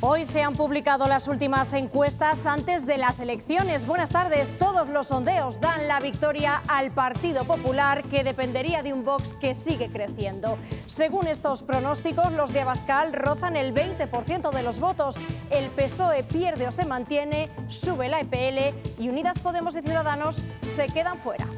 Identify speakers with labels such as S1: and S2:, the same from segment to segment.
S1: Hoy se han publicado las últimas encuestas antes de las elecciones. Buenas tardes. Todos los sondeos dan la victoria al Partido Popular, que dependería de un Vox que sigue creciendo. Según estos pronósticos, los de Abascal rozan el 20% de los votos. El PSOE pierde o se mantiene, sube la EPL y Unidas Podemos y Ciudadanos se quedan fuera.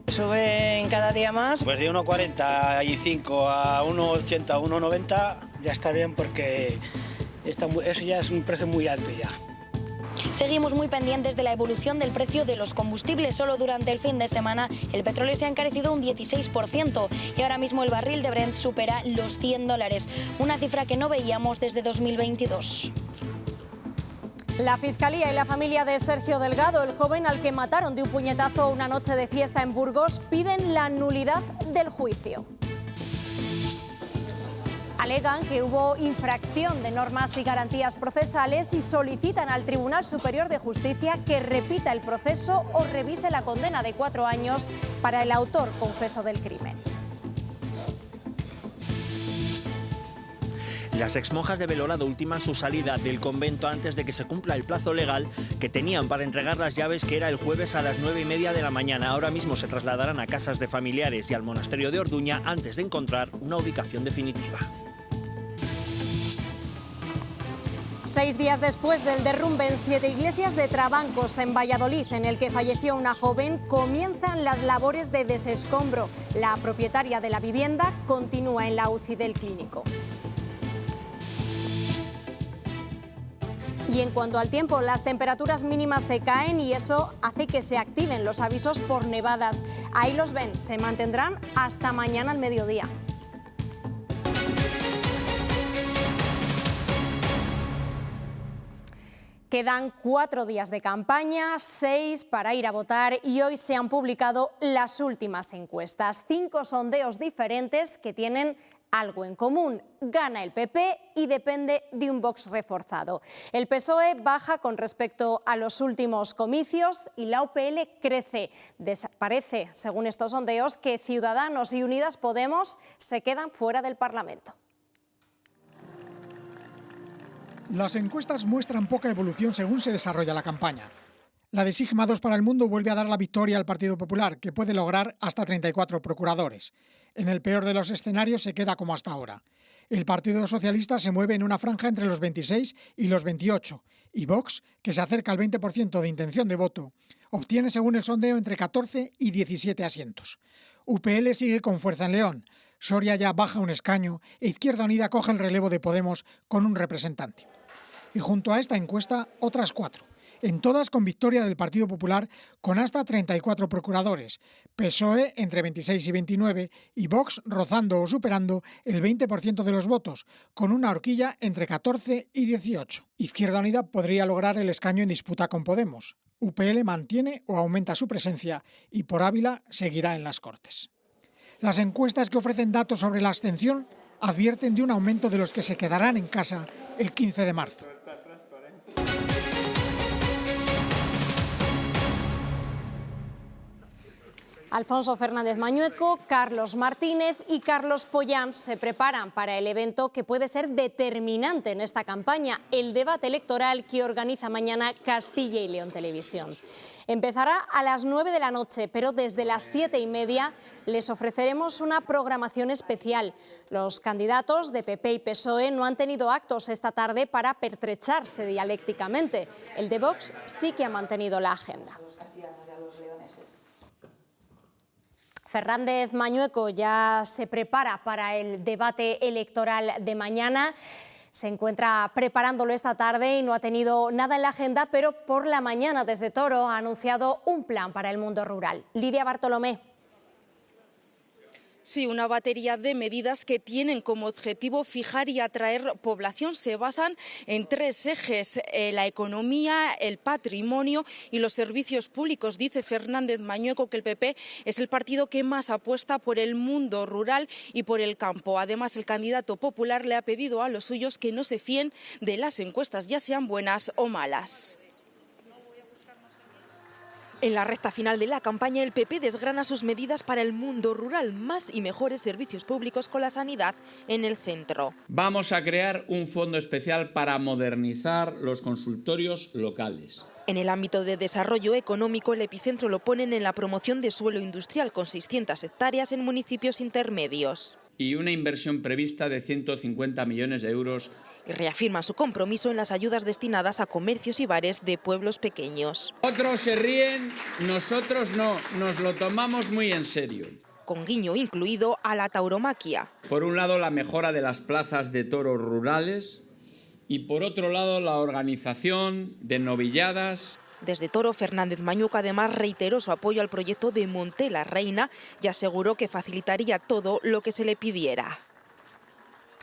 S2: Suben cada día más.
S3: Pues de 1,45 a 1,80, 1,90 ya está bien, porque eso ya es un precio muy alto ya.
S4: Seguimos muy pendientes de la evolución del precio de los combustibles. Solo durante el fin de semana el petróleo se ha encarecido un 16% y ahora mismo el barril de Brent supera los $100, una cifra que no veíamos desde 2022.
S1: La Fiscalía y la familia de Sergio Delgado, el joven al que mataron de un puñetazo una noche de fiesta en Burgos, piden la nulidad del juicio. Alegan que hubo infracción de normas y garantías procesales y solicitan al Tribunal Superior de Justicia que repita el proceso o revise la condena de 4 años para el autor confeso del crimen.
S5: Las exmonjas de Belorado ultiman su salida del convento antes de que se cumpla el plazo legal que tenían para entregar las llaves, que era el jueves a las 9:30 de la mañana. Ahora mismo se trasladarán a casas de familiares y al monasterio de Orduña antes de encontrar una ubicación definitiva.
S1: 6 días después del derrumbe en 7 iglesias de Trabancos, en Valladolid, en el que falleció una joven, comienzan las labores de desescombro. La propietaria de la vivienda continúa en la UCI del Clínico. Y en cuanto al tiempo, las temperaturas mínimas se caen y eso hace que se activen los avisos por nevadas. Ahí los ven, se mantendrán hasta mañana al mediodía. Quedan 4 días de campaña, 6 para ir a votar y hoy se han publicado las últimas encuestas. 5 sondeos diferentes que tienen algo en común: gana el PP y depende de un Vox reforzado. El PSOE baja con respecto a los últimos comicios y la UPL crece. Parece, según estos sondeos, que Ciudadanos y Unidas Podemos se quedan fuera del Parlamento.
S6: Las encuestas muestran poca evolución según se desarrolla la campaña. La de Sigma 2 para el Mundo vuelve a dar la victoria al Partido Popular, que puede lograr hasta 34 procuradores. En el peor de los escenarios se queda como hasta ahora. El Partido Socialista se mueve en una franja entre los 26 y los 28, y Vox, que se acerca al 20% de intención de voto, obtiene según el sondeo entre 14 y 17 asientos. UPL sigue con fuerza en León, Soria ya baja un escaño e Izquierda Unida coge el relevo de Podemos con un representante. Y junto a esta encuesta, otras 4. En todas con victoria del Partido Popular, con hasta 34 procuradores, PSOE entre 26 y 29 y Vox rozando o superando el 20% de los votos, con una horquilla entre 14 y 18. Izquierda Unida podría lograr el escaño en disputa con Podemos. UPL mantiene o aumenta su presencia y por Ávila seguirá en las Cortes. Las encuestas que ofrecen datos sobre la abstención advierten de un aumento de los que se quedarán en casa el 15 de marzo.
S1: Alfonso Fernández Mañueco, Carlos Martínez y Carlos Pollán se preparan para el evento que puede ser determinante en esta campaña, el debate electoral que organiza mañana Castilla y León Televisión. Empezará a las 9 de la noche, pero desde las 7:30 les ofreceremos una programación especial. Los candidatos de PP y PSOE no han tenido actos esta tarde para pertrecharse dialécticamente. El de Vox sí que ha mantenido la agenda. Fernández Mañueco ya se prepara para el debate electoral de mañana. Se encuentra preparándolo esta tarde y no ha tenido nada en la agenda, pero por la mañana desde Toro ha anunciado un plan para el mundo rural. Lidia Bartolomé.
S7: Sí, una batería de medidas que tienen como objetivo fijar y atraer población. Se basan en 3 ejes: la economía, el patrimonio y los servicios públicos. Dice Fernández Mañueco que el PP es el partido que más apuesta por el mundo rural y por el campo. Además, el candidato popular le ha pedido a los suyos que no se fíen de las encuestas, ya sean buenas o malas. En la recta final de la campaña, el PP desgrana sus medidas para el mundo rural, más y mejores servicios públicos con la sanidad en el centro.
S8: Vamos a crear un fondo especial para modernizar los consultorios locales.
S7: En el ámbito de desarrollo económico, el epicentro lo ponen en la promoción de suelo industrial con 600 hectáreas en municipios intermedios.
S8: Y una inversión prevista de 150 millones de euros.
S7: Y reafirman su compromiso en las ayudas destinadas a comercios y bares de pueblos pequeños.
S8: Otros se ríen, nosotros no, nos lo tomamos muy en serio.
S7: Con guiño incluido a la tauromaquia.
S8: Por un lado, la mejora de las plazas de toros rurales y por otro lado, la organización de novilladas.
S7: Desde Toro, Fernández Mañueco además reiteró su apoyo al proyecto de Monte la Reina y aseguró que facilitaría todo lo que se le pidiera.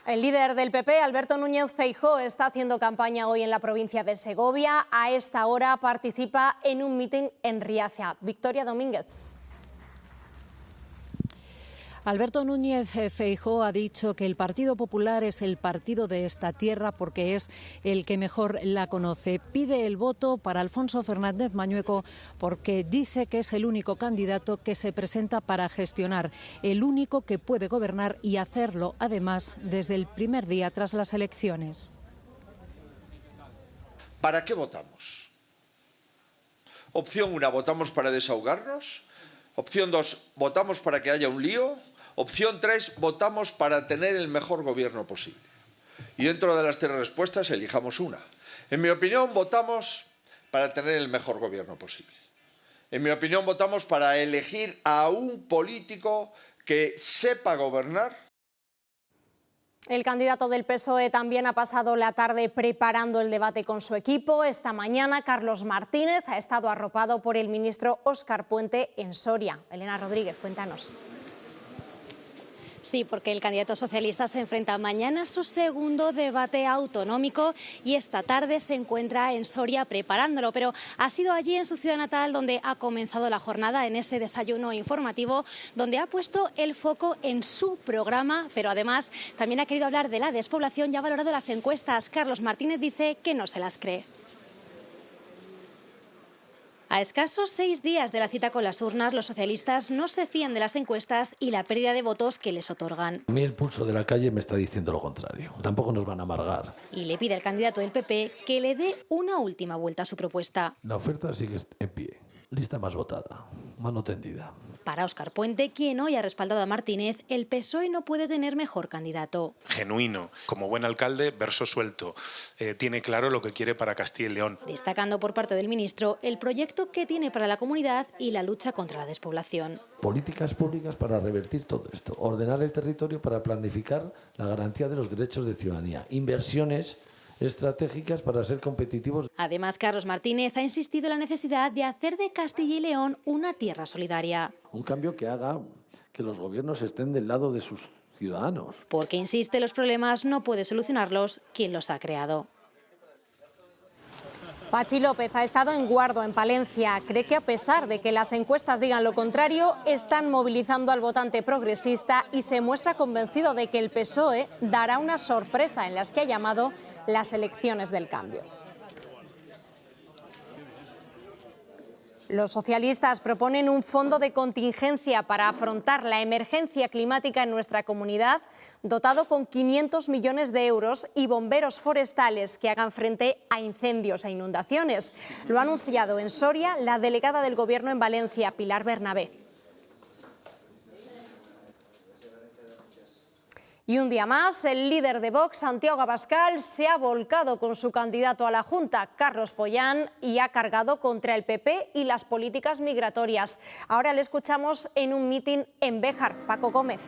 S1: El líder del PP, Alberto Núñez Feijóo, está haciendo campaña hoy en la provincia de Segovia. A esta hora participa en un mitin en Riaza. Victoria Domínguez.
S9: Alberto Núñez Feijóo ha dicho que el Partido Popular es el partido de esta tierra porque es el que mejor la conoce. Pide el voto para Alfonso Fernández Mañueco porque dice que es el único candidato que se presenta para gestionar, el único que puede gobernar y hacerlo, además, desde el primer día tras las elecciones.
S10: ¿Para qué votamos? Opción 1, votamos para desahogarnos. Opción 2, votamos para que haya un lío. Opción 3, votamos para tener el mejor gobierno posible. Y dentro de las 3 respuestas, elijamos una. En mi opinión, votamos para tener el mejor gobierno posible. En mi opinión, votamos para elegir a un político que sepa gobernar.
S1: El candidato del PSOE también ha pasado la tarde preparando el debate con su equipo. Esta mañana, Carlos Martínez ha estado arropado por el ministro Óscar Puente en Soria. Elena Rodríguez, cuéntanos.
S11: Sí, porque el candidato socialista se enfrenta mañana a su segundo debate autonómico y esta tarde se encuentra en Soria preparándolo. Pero ha sido allí en su ciudad natal donde ha comenzado la jornada, en ese desayuno informativo, donde ha puesto el foco en su programa, pero además también ha querido hablar de la despoblación y ha valorado las encuestas. Carlos Martínez dice que no se las cree. A escasos 6 días de la cita con las urnas, los socialistas no se fían de las encuestas y la pérdida de votos que les otorgan.
S12: A mí el pulso de la calle me está diciendo lo contrario. Tampoco nos van a amargar.
S11: Y le pide al candidato del PP que le dé una última vuelta a su propuesta.
S12: La oferta sigue en pie. Lista más votada. Mano tendida.
S11: Para Óscar Puente, quien hoy ha respaldado a Martínez, el PSOE no puede tener mejor candidato.
S13: Genuino, como buen alcalde, verso suelto. Tiene claro lo que quiere para Castilla y León.
S11: Destacando por parte del ministro el proyecto que tiene para la comunidad y la lucha contra la despoblación.
S12: Políticas públicas para revertir todo esto. Ordenar el territorio para planificar la garantía de los derechos de ciudadanía. Inversiones estratégicas para ser competitivos.
S11: Además, Carlos Martínez ha insistido en la necesidad de hacer de Castilla y León una tierra solidaria.
S12: Un cambio que haga que los gobiernos estén del lado de sus ciudadanos.
S11: Porque, insiste, los problemas no puede solucionarlos quien los ha creado.
S1: Patxi López ha estado en Guardo, en Palencia. Cree que a pesar de que las encuestas digan lo contrario, están movilizando al votante progresista y se muestra convencido de que el PSOE dará una sorpresa en las que ha llamado las elecciones del cambio. Los socialistas proponen un fondo de contingencia para afrontar la emergencia climática en nuestra comunidad, dotado con 500 millones de euros y bomberos forestales que hagan frente a incendios e inundaciones. Lo ha anunciado en Soria la delegada del Gobierno en Valencia, Pilar Bernabé. Y un día más, el líder de Vox, Santiago Abascal, se ha volcado con su candidato a la Junta, Carlos Pollán, y ha cargado contra el PP y las políticas migratorias. Ahora le escuchamos en un mitin en Béjar. Paco Gómez.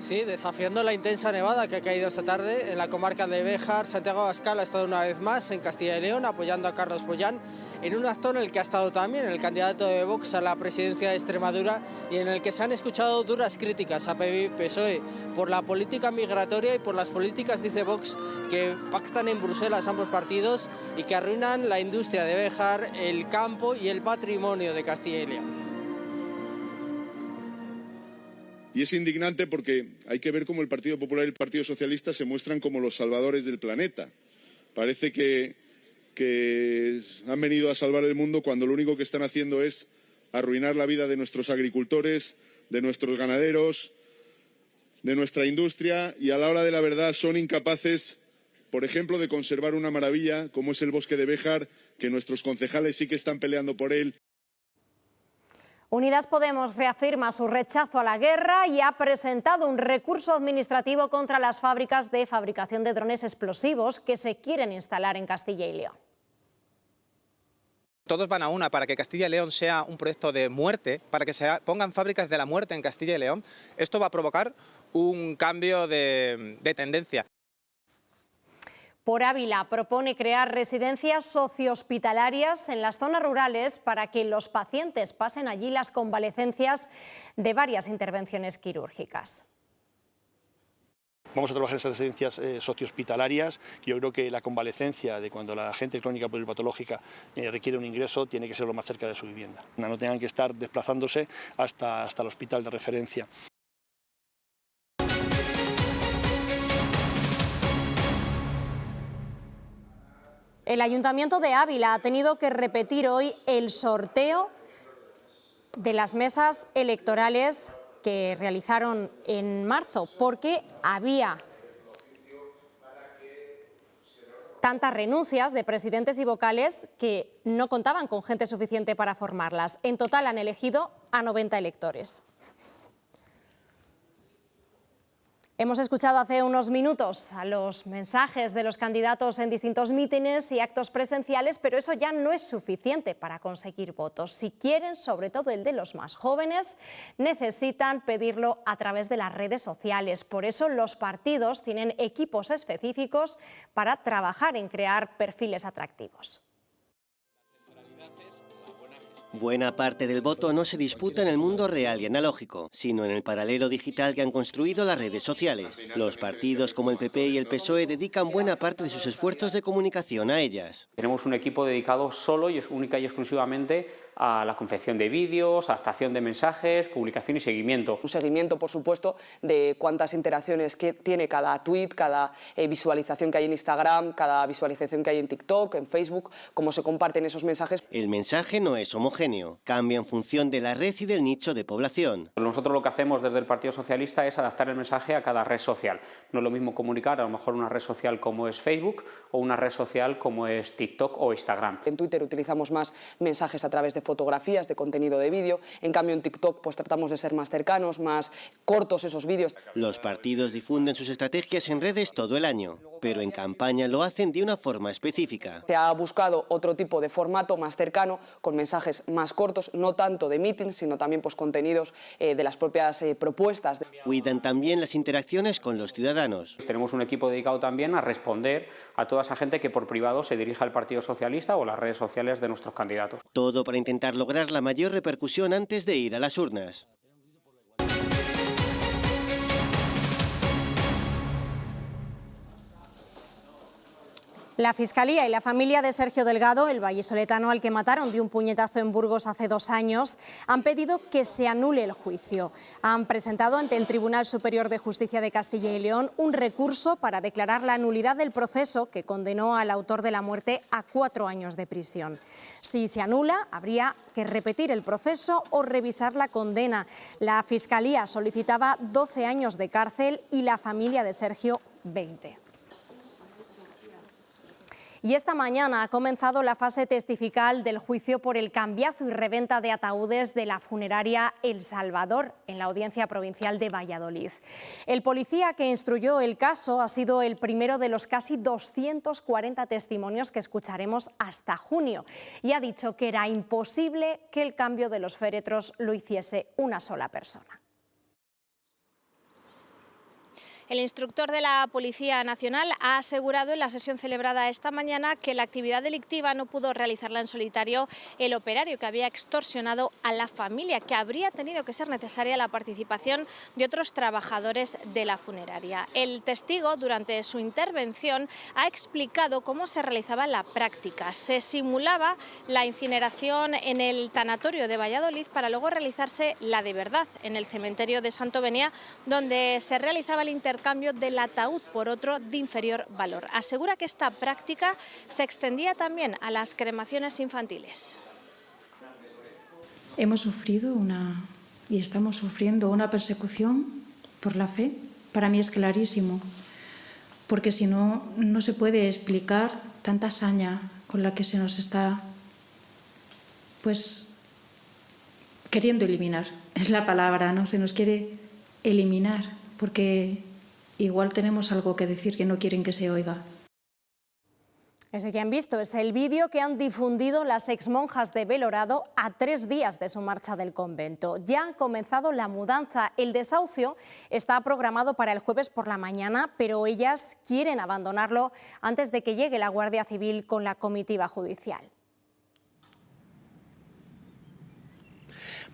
S14: Sí, desafiando la intensa nevada que ha caído esta tarde en la comarca de Béjar, Santiago Abascal ha estado una vez más en Castilla y León apoyando a Carlos Pollán en un acto en el que ha estado también el candidato de Vox a la presidencia de Extremadura y en el que se han escuchado duras críticas a PP y PSOE por la política migratoria y por las políticas, dice Vox, que pactan en Bruselas ambos partidos y que arruinan la industria de Béjar, el campo y el patrimonio de Castilla y León.
S15: Y es indignante porque hay que ver cómo el Partido Popular y el Partido Socialista se muestran como los salvadores del planeta. Parece que que han venido a salvar el mundo cuando lo único que están haciendo es arruinar la vida de nuestros agricultores, de nuestros ganaderos, de nuestra industria, y a la hora de la verdad son incapaces, por ejemplo, de conservar una maravilla como es el bosque de Béjar, que nuestros concejales sí que están peleando por él.
S1: Unidas Podemos reafirma su rechazo a la guerra y ha presentado un recurso administrativo contra las fábricas de fabricación de drones explosivos que se quieren instalar en Castilla y León.
S16: Todos van a una para que Castilla y León sea un proyecto de muerte, para que se pongan fábricas de la muerte en Castilla y León. Esto va a provocar un cambio de tendencia.
S1: Por Ávila propone crear residencias sociohospitalarias en las zonas rurales para que los pacientes pasen allí las convalecencias de varias intervenciones quirúrgicas.
S17: Vamos a trabajar en esas residencias sociohospitalarias. Yo creo que la convalecencia de cuando la gente crónica pluripatológica requiere un ingreso tiene que ser lo más cerca de su vivienda. No tengan que estar desplazándose hasta el hospital de referencia.
S1: El Ayuntamiento de Ávila ha tenido que repetir hoy el sorteo de las mesas electorales que realizaron en marzo, porque había tantas renuncias de presidentes y vocales que no contaban con gente suficiente para formarlas. En total han elegido a 90 electores. Hemos escuchado hace unos minutos a los mensajes de los candidatos en distintos mítines y actos presenciales, pero eso ya no es suficiente para conseguir votos. Si quieren, sobre todo el de los más jóvenes, necesitan pedirlo a través de las redes sociales. Por eso los partidos tienen equipos específicos para trabajar en crear perfiles atractivos.
S18: Buena parte del voto no se disputa en el mundo real y analógico, sino en el paralelo digital que han construido las redes sociales. Los partidos como el PP y el PSOE dedican buena parte de sus esfuerzos de comunicación a ellas.
S19: Tenemos un equipo dedicado solo y única y exclusivamente a la confección de vídeos, adaptación de mensajes, publicación y seguimiento.
S20: Un seguimiento, por supuesto, de cuántas interacciones que tiene cada tweet, cada visualización que hay en Instagram, cada visualización que hay en TikTok, en Facebook, cómo se comparten esos mensajes.
S18: El mensaje no es homogéneo, cambia en función de la red y del nicho de población.
S19: Nosotros lo que hacemos desde el Partido Socialista es adaptar el mensaje a cada red social. No es lo mismo comunicar a lo mejor una red social como es Facebook o una red social como es TikTok o Instagram.
S20: En Twitter utilizamos más mensajes a través de fotografías, de contenido de vídeo. En cambio en TikTok pues tratamos de ser más cercanos, más cortos esos vídeos.
S18: Los partidos difunden sus estrategias en redes todo el año, pero en campaña lo hacen de una forma específica.
S20: Se ha buscado otro tipo de formato más cercano, con mensajes más cortos, no tanto de meetings, sino también pues contenidos de las propias propuestas.
S18: Cuidan también las interacciones con los ciudadanos.
S19: Tenemos un equipo dedicado también a responder a toda esa gente que por privado se dirija al Partido Socialista o las redes sociales de nuestros candidatos.
S18: Todo para intentar lograr la mayor repercusión antes de ir a las urnas.
S1: La Fiscalía y la familia de Sergio Delgado, el vallisoletano al que mataron de un puñetazo en Burgos hace 2 años, han pedido que se anule el juicio. Han presentado ante el Tribunal Superior de Justicia de Castilla y León un recurso para declarar la nulidad del proceso que condenó al autor de la muerte a 4 años de prisión. Si se anula, habría que repetir el proceso o revisar la condena. La Fiscalía solicitaba 12 años de cárcel y la familia de Sergio 20. Y esta mañana ha comenzado la fase testifical del juicio por el cambiazo y reventa de ataúdes de la funeraria El Salvador en la Audiencia Provincial de Valladolid. El policía que instruyó el caso ha sido el primero de los casi 240 testimonios que escucharemos hasta junio y ha dicho que era imposible que el cambio de los féretros lo hiciese una sola persona.
S21: El instructor de la Policía Nacional ha asegurado en la sesión celebrada esta mañana que la actividad delictiva no pudo realizarla en solitario el operario que había extorsionado a la familia, que habría tenido que ser necesaria la participación de otros trabajadores de la funeraria. El testigo, durante su intervención, ha explicado cómo se realizaba la práctica. Se simulaba la incineración en el tanatorio de Valladolid para luego realizarse la de verdad en el cementerio de Santovenia, donde se realizaba el intervención intercambio del ataúd por otro de inferior valor. Asegura que esta práctica se extendía también a las cremaciones infantiles.
S2: Hemos sufrido y estamos sufriendo una persecución por la fe. Para mí es clarísimo, porque si no, no se puede explicar tanta saña con la que se nos está, pues, queriendo eliminar. Es la palabra, ¿no? Se nos quiere eliminar, porque igual tenemos algo que decir que no quieren que se oiga.
S1: Ese que han visto es el vídeo que han difundido las exmonjas de Belorado a 3 días de su marcha del convento. Ya ha comenzado la mudanza. El desahucio está programado para el jueves por la mañana, pero ellas quieren abandonarlo antes de que llegue la Guardia Civil con la comitiva judicial.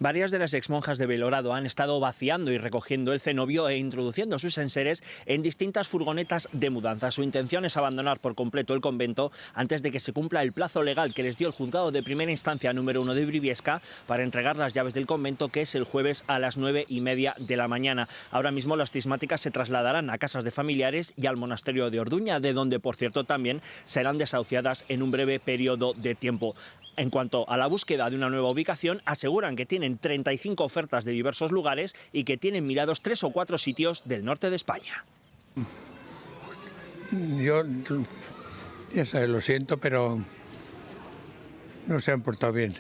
S5: Varias de las exmonjas de Belorado han estado vaciando y recogiendo el cenobio e introduciendo sus enseres en distintas furgonetas de mudanza. Su intención es abandonar por completo el convento antes de que se cumpla el plazo legal que les dio el juzgado de primera instancia número 1 de Briviesca para entregar las llaves del convento, que es el jueves a las 9:30 de la mañana. Ahora mismo las cismáticas se trasladarán a casas de familiares y al monasterio de Orduña, de donde, por cierto, también serán desahuciadas en un breve periodo de tiempo. En cuanto a la búsqueda de una nueva ubicación, aseguran que tienen 35 ofertas de diversos lugares y que tienen mirados 3 o 4 sitios del norte de España.
S22: Yo, ya sabes, lo siento, pero no se han portado bien.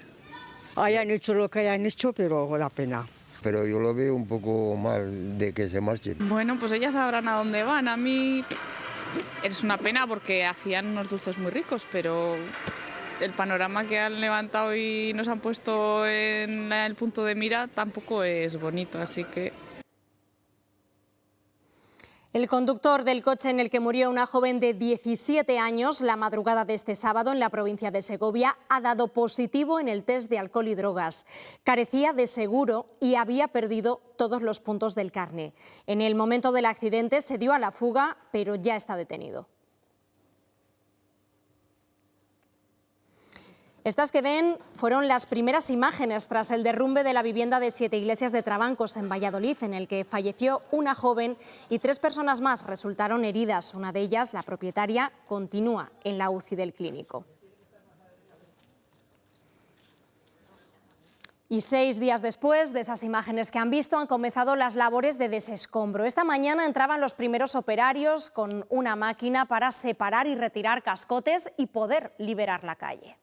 S23: Hayan hecho lo que hayan hecho, pero da pena.
S24: Pero yo lo veo un poco mal de que se marchen.
S25: Bueno, pues ellas sabrán a dónde van. A mí es una pena porque hacían unos dulces muy ricos, pero el panorama que han levantado y nos han puesto en el punto de mira tampoco es bonito, así que...
S1: El conductor del coche en el que murió una joven de 17 años la madrugada de este sábado en la provincia de Segovia ha dado positivo en el test de alcohol y drogas. Carecía de seguro y había perdido todos los puntos del carné. En el momento del accidente se dio a la fuga, pero ya está detenido. Estas que ven fueron las primeras imágenes tras el derrumbe de la vivienda de 7 Iglesias de Trabancos en Valladolid, en el que falleció una joven y 3 personas más resultaron heridas. Una de ellas, la propietaria, continúa en la UCI del clínico. Y 6 días después de esas imágenes que han visto, han comenzado las labores de desescombro. Esta mañana entraban los primeros operarios con una máquina para separar y retirar cascotes y poder liberar la calle.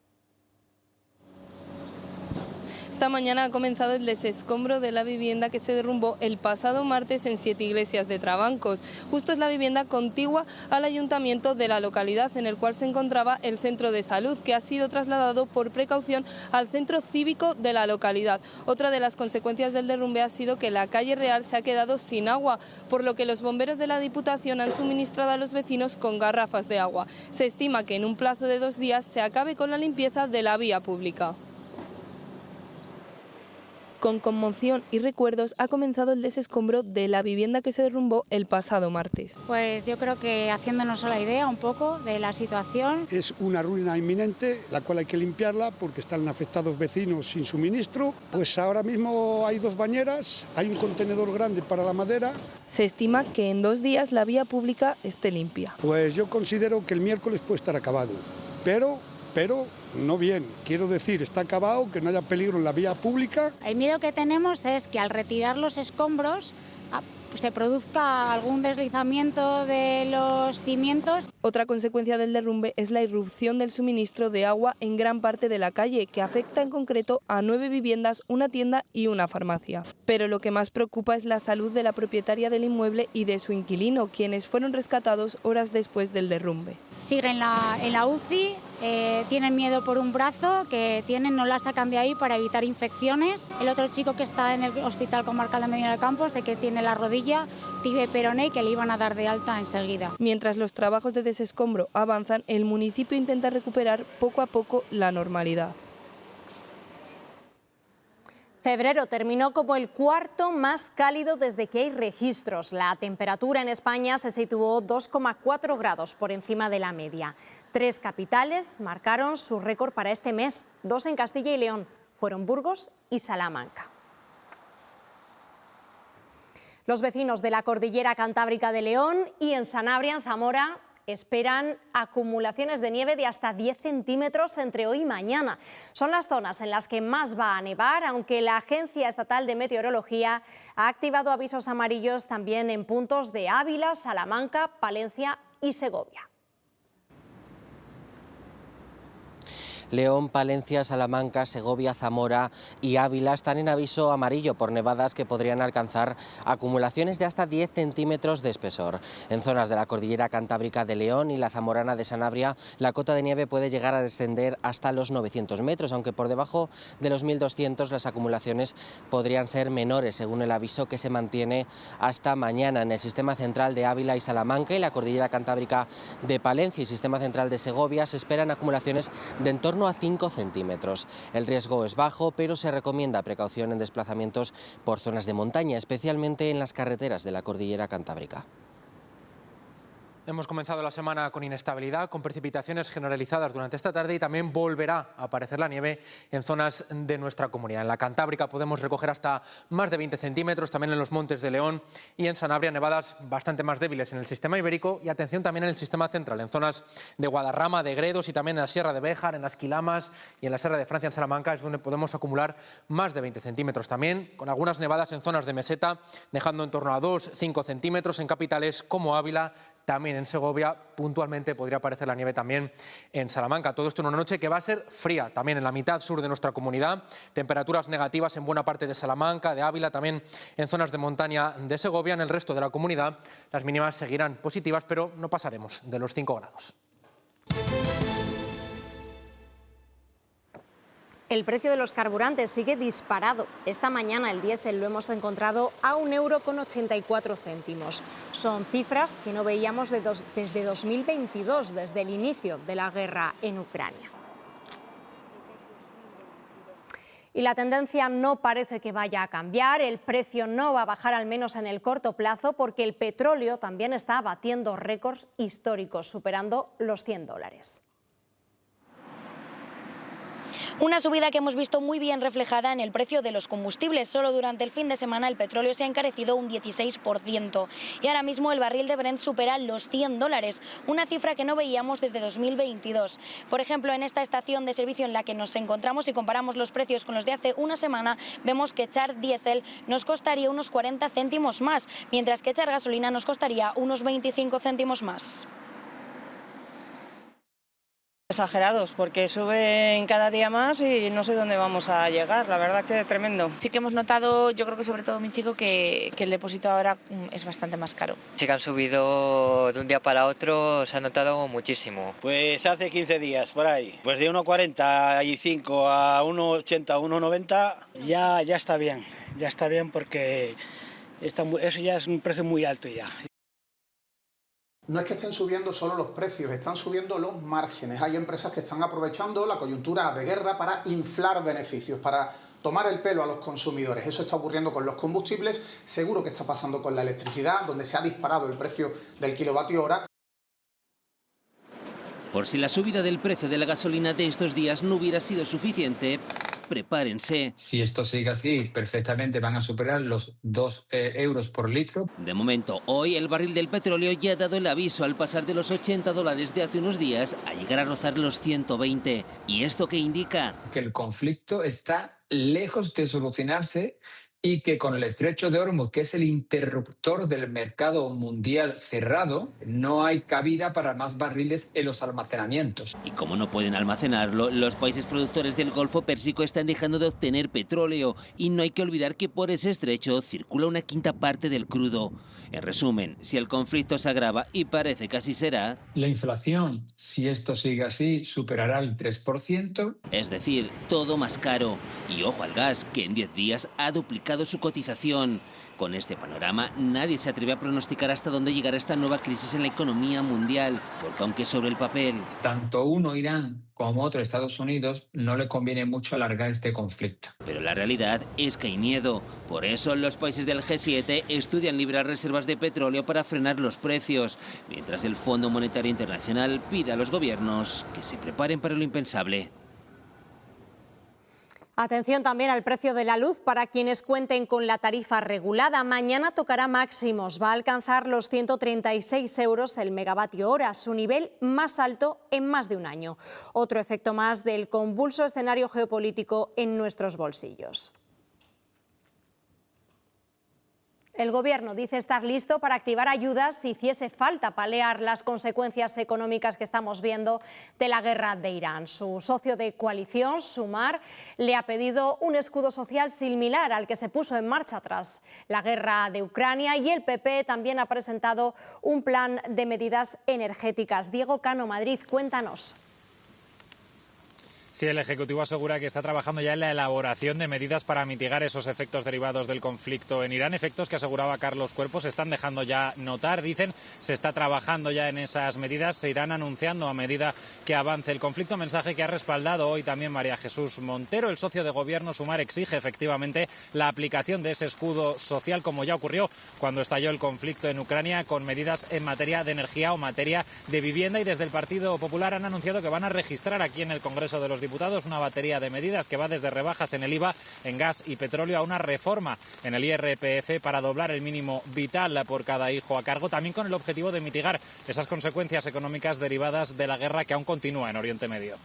S26: Esta mañana ha comenzado el desescombro de la vivienda que se derrumbó el pasado martes en 7 Iglesias de Trabancos. Justo es la vivienda contigua al ayuntamiento de la localidad, en el cual se encontraba el centro de salud, que ha sido trasladado por precaución al centro cívico de la localidad. Otra de las consecuencias del derrumbe ha sido que la calle real se ha quedado sin agua, por lo que los bomberos de la Diputación han suministrado a los vecinos con garrafas de agua. Se estima que en un plazo de 2 días se acabe con la limpieza de la vía pública. Con conmoción y recuerdos ha comenzado el desescombro de la vivienda que se derrumbó el pasado martes.
S27: Pues yo creo que haciéndonos la idea un poco de la situación.
S28: Es una ruina inminente, la cual hay que limpiarla porque están afectados vecinos sin suministro. Pues ahora mismo hay 2 bañeras, hay un contenedor grande para la madera.
S26: Se estima que en 2 días la vía pública esté limpia.
S28: Pues yo considero que el miércoles puede estar acabado, pero no bien, quiero decir, está acabado, que no haya peligro en la vía pública.
S27: El miedo que tenemos es que al retirar los escombros se produzca algún deslizamiento de los cimientos.
S26: Otra consecuencia del derrumbe es la irrupción del suministro de agua en gran parte de la calle, que afecta en concreto a 9 viviendas, una tienda y una farmacia. Pero lo que más preocupa es la salud de la propietaria del inmueble y de su inquilino, quienes fueron rescatados horas después del derrumbe.
S27: Sigue en la UCI, tienen miedo por un brazo, no la sacan de ahí para evitar infecciones. El otro chico que está en el Hospital Comarcal de Medina del Campo sé que tiene la rodilla tibia peroné y que le iban a dar de alta enseguida.
S26: Mientras los trabajos de desescombro avanzan, el municipio intenta recuperar poco a poco la normalidad.
S1: Febrero terminó como el 4º más cálido desde que hay registros. La temperatura en España se situó 2,4 grados por encima de la media. 3 capitales marcaron su récord para este mes, 2 en Castilla y León, fueron Burgos y Salamanca. Los vecinos de la cordillera cantábrica de León y en Sanabria, en Zamora, esperan acumulaciones de nieve de hasta 10 centímetros entre hoy y mañana. Son las zonas en las que más va a nevar, aunque la Agencia Estatal de Meteorología ha activado avisos amarillos también en puntos de Ávila, Salamanca, Palencia y Segovia.
S3: León, Palencia, Salamanca, Segovia, Zamora y Ávila están en aviso amarillo por nevadas que podrían alcanzar acumulaciones de hasta 10 centímetros de espesor. En zonas de la cordillera cantábrica de León y la zamorana de Sanabria, la cota de nieve puede llegar a descender hasta los 900 metros, aunque por debajo de los 1200 las acumulaciones podrían ser menores, según el aviso que se mantiene hasta mañana. En el sistema central de Ávila y Salamanca y la cordillera cantábrica de Palencia y sistema central de Segovia se esperan acumulaciones de en torno a 5 centímetros. El riesgo es bajo, pero se recomienda precaución en desplazamientos por zonas de montaña, especialmente en las carreteras de la cordillera cantábrica.
S4: Hemos comenzado la semana con inestabilidad, con precipitaciones generalizadas durante esta tarde y también volverá a aparecer la nieve en zonas de nuestra comunidad. En la Cantábrica podemos recoger hasta más de 20 centímetros, también en los montes de León y en Sanabria nevadas bastante más débiles en el sistema ibérico y atención también en el sistema central, en zonas de Guadarrama, de Gredos y también en la Sierra de Béjar, en las Quilamas y en la Sierra de Francia, en Salamanca, es donde podemos acumular más de 20 centímetros. También con algunas nevadas en zonas de meseta, dejando en torno a 2-5 centímetros en capitales como Ávila. También en Segovia, puntualmente, podría aparecer la nieve también en Salamanca. Todo esto en una noche que va a ser fría, también en la mitad sur de nuestra comunidad. Temperaturas negativas en buena parte de Salamanca, de Ávila, también en zonas de montaña de Segovia. En el resto de la comunidad, las mínimas seguirán positivas, pero no pasaremos de los 5 grados.
S1: El precio de los carburantes sigue disparado. Esta mañana el diésel lo hemos encontrado a 1,84 €. Son cifras que no veíamos desde 2022, desde el inicio de la guerra en Ucrania. Y la tendencia no parece que vaya a cambiar, el precio no va a bajar al menos en el corto plazo porque el petróleo también está batiendo récords históricos, superando los $100.
S6: Una subida que hemos visto muy bien reflejada en el precio de los combustibles. Solo durante el fin de semana el petróleo se ha encarecido un 16% y ahora mismo el barril de Brent supera los $100, una cifra que no veíamos desde 2022. Por ejemplo, en esta estación de servicio en la que nos encontramos y comparamos los precios con los de hace una semana, vemos que echar diésel nos costaría unos 40 céntimos más, mientras que echar gasolina nos costaría unos 25 céntimos más.
S7: Exagerados, porque suben cada día más y no sé dónde vamos a llegar, la verdad que tremendo.
S8: Sí que hemos notado, yo creo que sobre todo mi chico, que el depósito ahora es bastante más caro.
S9: Sí que han subido de un día para otro, se ha notado muchísimo.
S10: Pues hace 15 días, por ahí, pues de 1,45 a 1,80, 1,90, ya está bien porque eso ya es un precio muy alto ya.
S13: No es que estén subiendo solo los precios, están subiendo los márgenes. Hay empresas que están aprovechando la coyuntura de guerra para inflar beneficios, para tomar el pelo a los consumidores. Eso está ocurriendo con los combustibles, seguro que está pasando con la electricidad, donde se ha disparado el precio del kilovatio hora.
S29: Por si la subida del precio de la gasolina de estos días no hubiera sido suficiente, prepárense.
S30: Si esto sigue así, perfectamente van a superar los 2 euros por litro.
S29: De momento, hoy el barril del petróleo ya ha dado el aviso al pasar de los $80 de hace unos días a llegar a rozar los 120. ¿Y esto qué indica?
S30: Que el conflicto está lejos de solucionarse y que con el estrecho de Hormuz, que es el interruptor del mercado mundial cerrado, no hay cabida para más barriles en los almacenamientos.
S29: Y como no pueden almacenarlo, los países productores del Golfo Pérsico están dejando de obtener petróleo y no hay que olvidar que por ese estrecho circula una quinta parte del crudo. En resumen, si el conflicto se agrava, y parece que así será,
S30: la inflación, si esto sigue así, superará el 3%.
S29: Es decir, todo más caro. Y ojo al gas, que en 10 días ha duplicado su cotización. Con este panorama, nadie se atreve a pronosticar hasta dónde llegará esta nueva crisis en la economía mundial, porque aunque sobre el papel,
S30: tanto uno, Irán, como otro, Estados Unidos, no le conviene mucho alargar este conflicto.
S29: Pero la realidad es que hay miedo. Por eso los países del G7 estudian librar reservas de petróleo para frenar los precios, mientras el Fondo Monetario Internacional pide a los gobiernos que se preparen para lo impensable.
S1: Atención también al precio de la luz para quienes cuenten con la tarifa regulada. Mañana tocará máximos, va a alcanzar los 136 euros el megavatio hora, su nivel más alto en más de un año. Otro efecto más del convulso escenario geopolítico en nuestros bolsillos. El Gobierno dice estar listo para activar ayudas si hiciese falta paliar las consecuencias económicas que estamos viendo de la guerra de Irán. Su socio de coalición, Sumar, le ha pedido un escudo social similar al que se puso en marcha tras la guerra de Ucrania, y el PP también ha presentado un plan de medidas energéticas. Diego Cano, Madrid, cuéntanos.
S11: Sí, el Ejecutivo asegura que está trabajando ya en la elaboración de medidas para mitigar esos efectos derivados del conflicto en Irán, efectos que aseguraba Carlos Cuerpo se están dejando ya notar. Dicen, se está trabajando ya en esas medidas, se irán anunciando a medida que avance el conflicto, mensaje que ha respaldado hoy también María Jesús Montero. El socio de Gobierno, Sumar, exige efectivamente la aplicación de ese escudo social, como ya ocurrió cuando estalló el conflicto en Ucrania, con medidas en materia de energía o materia de vivienda, y desde el Partido Popular han anunciado que van a registrar aquí en el Congreso de los Diputados una batería de medidas que va desde rebajas en el IVA, en gas y petróleo, a una reforma en el IRPF para doblar el mínimo vital por cada hijo a cargo, también con el objetivo de mitigar esas consecuencias económicas derivadas de la guerra que aún continúa en Oriente Medio.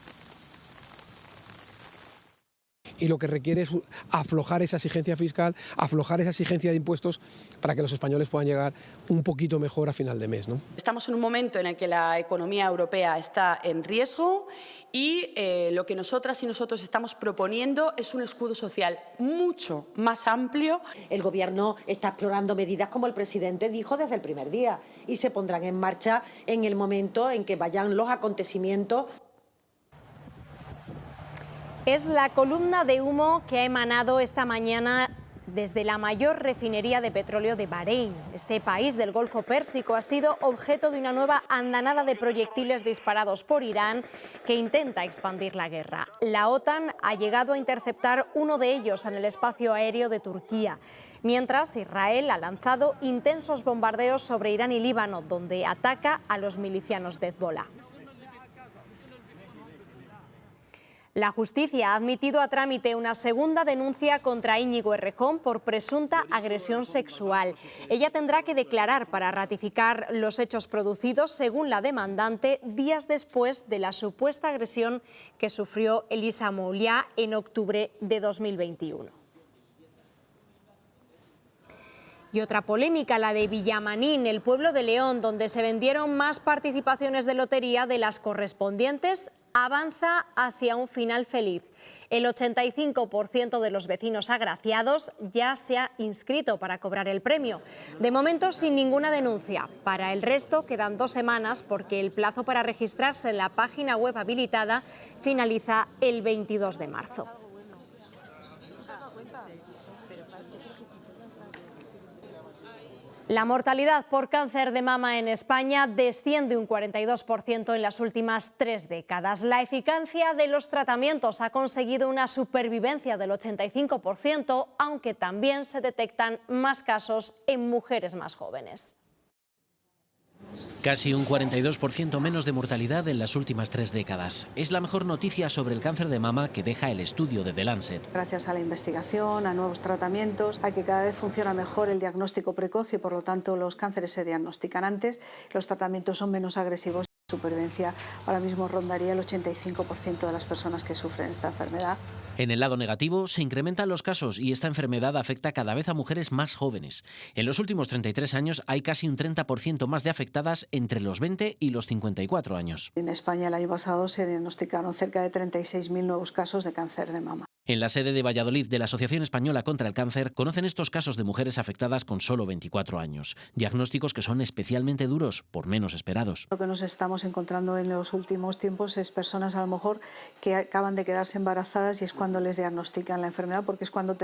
S12: Y lo que requiere es aflojar esa exigencia fiscal, aflojar esa exigencia de impuestos para que los españoles puedan llegar un poquito mejor a final de mes, ¿no?
S14: Estamos en un momento en el que la economía europea está en riesgo y lo que nosotras y nosotros estamos proponiendo es un escudo social mucho más amplio.
S15: El Gobierno está explorando medidas, como el presidente dijo, desde el primer día, y se pondrán en marcha en el momento en que vayan los acontecimientos.
S1: Es la columna de humo que ha emanado esta mañana desde la mayor refinería de petróleo de Bahrein. Este país del Golfo Pérsico ha sido objeto de una nueva andanada de proyectiles disparados por Irán, que intenta expandir la guerra. La OTAN ha llegado a interceptar uno de ellos en el espacio aéreo de Turquía, mientras Israel ha lanzado intensos bombardeos sobre Irán y Líbano, donde ataca a los milicianos de Hezbolá. La justicia ha admitido a trámite una segunda denuncia contra Íñigo Errejón por presunta agresión sexual. Ella tendrá que declarar para ratificar los hechos producidos, según la demandante, días después de la supuesta agresión que sufrió Elisa Mouliá en octubre de 2021. Y otra polémica, la de Villamanín, el pueblo de León, donde se vendieron más participaciones de lotería de las correspondientes, avanza hacia un final feliz. El 85% de los vecinos agraciados ya se ha inscrito para cobrar el premio. De momento sin ninguna denuncia. Para el resto quedan 2 semanas porque el plazo para registrarse en la página web habilitada finaliza el 22 de marzo. La mortalidad por cáncer de mama en España desciende un 42% en las últimas 3 décadas. La eficacia de los tratamientos ha conseguido una supervivencia del 85%, aunque también se detectan más casos en mujeres más jóvenes.
S16: Casi un 42% menos de mortalidad en las últimas 3 décadas. Es la mejor noticia sobre el cáncer de mama que deja el estudio de The Lancet.
S17: Gracias a la investigación, a nuevos tratamientos, a que cada vez funciona mejor el diagnóstico precoz y por lo tanto los cánceres se diagnostican antes, los tratamientos son menos agresivos. La supervivencia ahora mismo rondaría el 85% de las personas que sufren esta enfermedad.
S16: En el lado negativo, se incrementan los casos y esta enfermedad afecta cada vez a mujeres más jóvenes. En los últimos 33 años hay casi un 30% más de afectadas entre los 20 y los 54 años.
S17: En España el año pasado se diagnosticaron cerca de 36.000 nuevos casos de cáncer de mama.
S16: En la sede de Valladolid de la Asociación Española contra el Cáncer conocen estos casos de mujeres afectadas con solo 24 años. Diagnósticos que son especialmente duros por menos esperados.
S17: Lo que nos estamos encontrando en los últimos tiempos es personas a lo mejor que acaban de quedarse embarazadas y es cuando les diagnostican la enfermedad, porque es cuando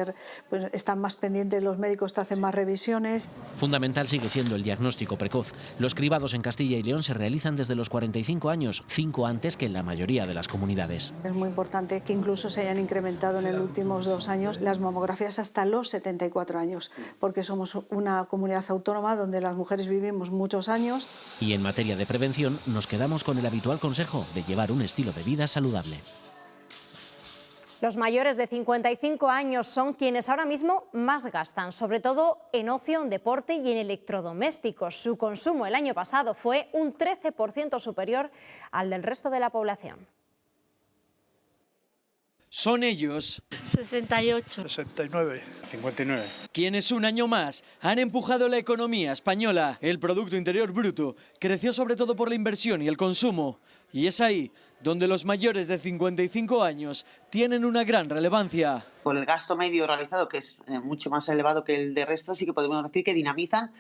S17: están más pendientes los médicos, te hacen más revisiones.
S16: Fundamental sigue siendo el diagnóstico precoz. Los cribados en Castilla y León se realizan desde los 45 años, 5 antes que en la mayoría de las comunidades.
S17: Es muy importante que incluso se hayan incrementado en los últimos 2 años las mamografías hasta los 74 años, porque somos una comunidad autónoma donde las mujeres vivimos muchos años.
S16: Y en materia de prevención nos quedamos con el habitual consejo de llevar un estilo de vida saludable.
S1: Los mayores de 55 años son quienes ahora mismo más gastan, sobre todo en ocio, en deporte y en electrodomésticos. Su consumo el año pasado fue un 13% superior al del resto de la población.
S2: Son ellos
S5: 68,
S28: 69, 59.
S2: quienes un año más han empujado la economía española. El Producto Interior Bruto creció sobre todo por la inversión y el consumo. Y es ahí donde los mayores de 55 años tienen una gran relevancia.
S18: Por el gasto medio realizado, que es mucho más elevado que el de resto, sí que podemos decir que dinamizan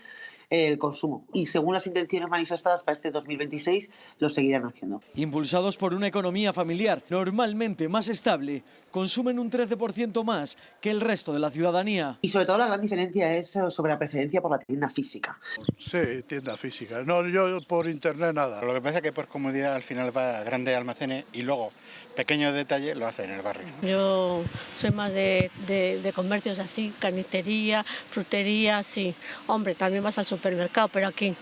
S18: el consumo. Y según las intenciones manifestadas para este 2026, lo seguirán haciendo.
S2: Impulsados por una economía familiar normalmente más estable, consumen un 13% más que el resto de la ciudadanía.
S18: Y sobre todo la gran diferencia es sobre la preferencia por la tienda física.
S28: Sí, tienda física. No, yo por internet nada.
S10: Lo que pasa es que por comodidad al final va a grandes almacenes y luego pequeños detalles lo hacen en el barrio.
S5: yo soy más de comercios así, carnicería, frutería, sí. Hombre, también vas al supermercado, pero aquí,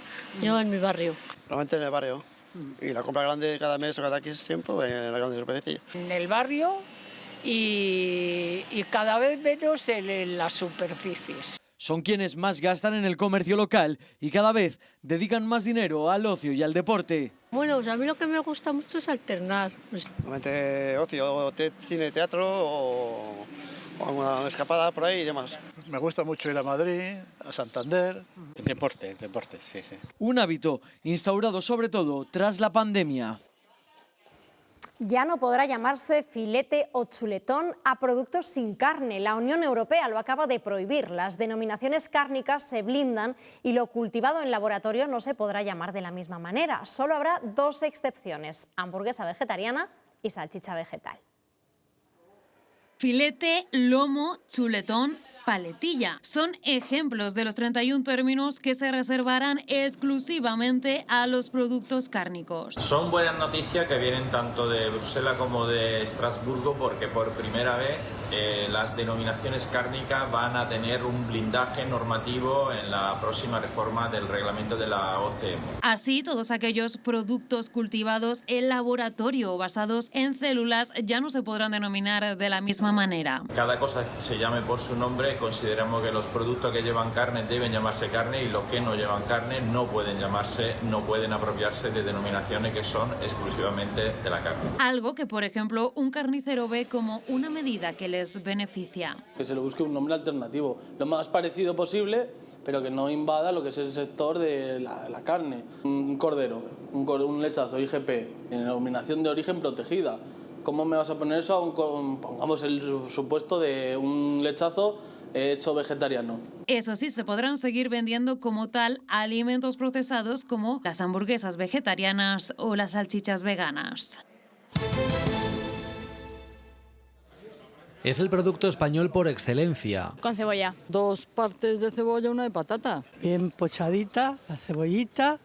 S5: yo en mi barrio.
S19: Normalmente en el barrio. Y la compra grande cada mes o cada X tiempo en la grande superficie.
S20: En el barrio y cada vez menos en las superficies.
S2: Son quienes más gastan en el comercio local y cada vez dedican más dinero al ocio y al deporte.
S5: Bueno, pues a mí lo que me gusta mucho es alternar.
S19: Normalmente ocio, cine, teatro o una escapada por ahí y demás.
S28: Me gusta mucho ir a Madrid, a Santander.
S10: Deporte, sí, sí.
S2: Un hábito instaurado sobre todo tras la pandemia.
S1: Ya no podrá llamarse filete o chuletón a productos sin carne. La Unión Europea lo acaba de prohibir. Las denominaciones cárnicas se blindan y lo cultivado en laboratorio no se podrá llamar de la misma manera. Solo habrá dos excepciones: hamburguesa vegetariana y salchicha vegetal.
S21: Filete, lomo, chuletón, paletilla. Son ejemplos de los 31 términos que se reservarán exclusivamente a los productos cárnicos.
S22: Son buenas noticias que vienen tanto de Bruselas como de Estrasburgo, porque por primera vez las denominaciones cárnicas van a tener un blindaje normativo en la próxima reforma del reglamento de la OCM.
S21: Así, todos aquellos productos cultivados en laboratorio o basados en células ya no se podrán denominar de la misma manera.
S22: Cada cosa que se llame por su nombre, consideramos que los productos que llevan carne deben llamarse carne y los que no llevan carne no pueden apropiarse de denominaciones que son exclusivamente de la carne.
S21: Algo que, por ejemplo, un carnicero ve como una medida que les beneficia.
S23: Que se le busque un nombre alternativo, lo más parecido posible, pero que no invada lo que es el sector de la carne. Un cordero, un lechazo IGP, en denominación de origen protegida. ¿Cómo me vas a poner eso a pongamos el supuesto de un lechazo hecho vegetariano?
S21: Eso sí, se podrán seguir vendiendo como tal alimentos procesados como las hamburguesas vegetarianas o las salchichas veganas.
S24: Es el producto español por excelencia.
S5: Con cebolla.
S20: 2 partes de cebolla, una de patata.
S5: Bien pochadita, la cebollita.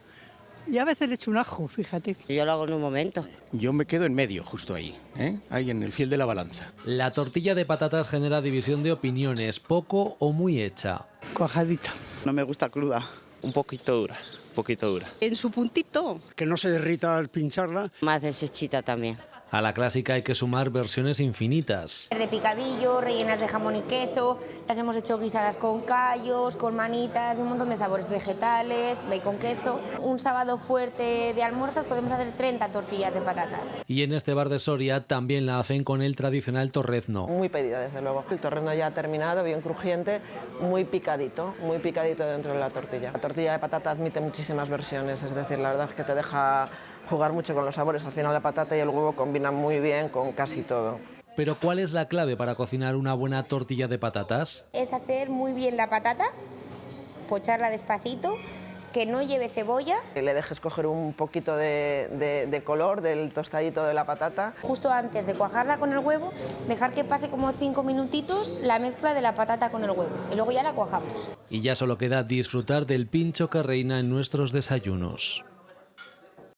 S5: Y a veces le echo un ajo, fíjate.
S25: Yo lo hago en un momento.
S31: Yo me quedo en medio, justo ahí, ahí en el fiel de la balanza.
S24: La tortilla de patatas genera división de opiniones, poco o muy hecha.
S5: Cuajadita.
S31: No me gusta cruda. Un poquito dura.
S5: En su puntito.
S28: Que no se derrita al pincharla.
S25: Más deshechita también.
S24: A la clásica hay que sumar versiones infinitas.
S32: De picadillo, rellenas de jamón y queso, las hemos hecho guisadas con callos, con manitas, de un montón de sabores vegetales, bacon, queso. Un sábado fuerte de almuerzos podemos hacer 30 tortillas de patata.
S24: Y en este bar de Soria también la hacen con el tradicional torrezno.
S5: Muy pedida, desde luego. El torrezno ya terminado, bien crujiente, muy picadito dentro de la tortilla. La tortilla de patata admite muchísimas versiones, es decir, la verdad es que te deja jugar mucho con los sabores. Al final la patata y el huevo combinan muy bien con casi todo.
S24: Pero ¿cuál es la clave para cocinar una buena tortilla de patatas?
S32: Es hacer muy bien la patata, pocharla despacito, que no lleve cebolla.
S5: Le dejes coger un poquito de color del tostadito de la patata.
S32: Justo antes de cuajarla con el huevo, dejar que pase como 5 minutitos la mezcla de la patata con el huevo. Y luego ya la cuajamos.
S24: Y ya solo queda disfrutar del pincho que reina en nuestros desayunos.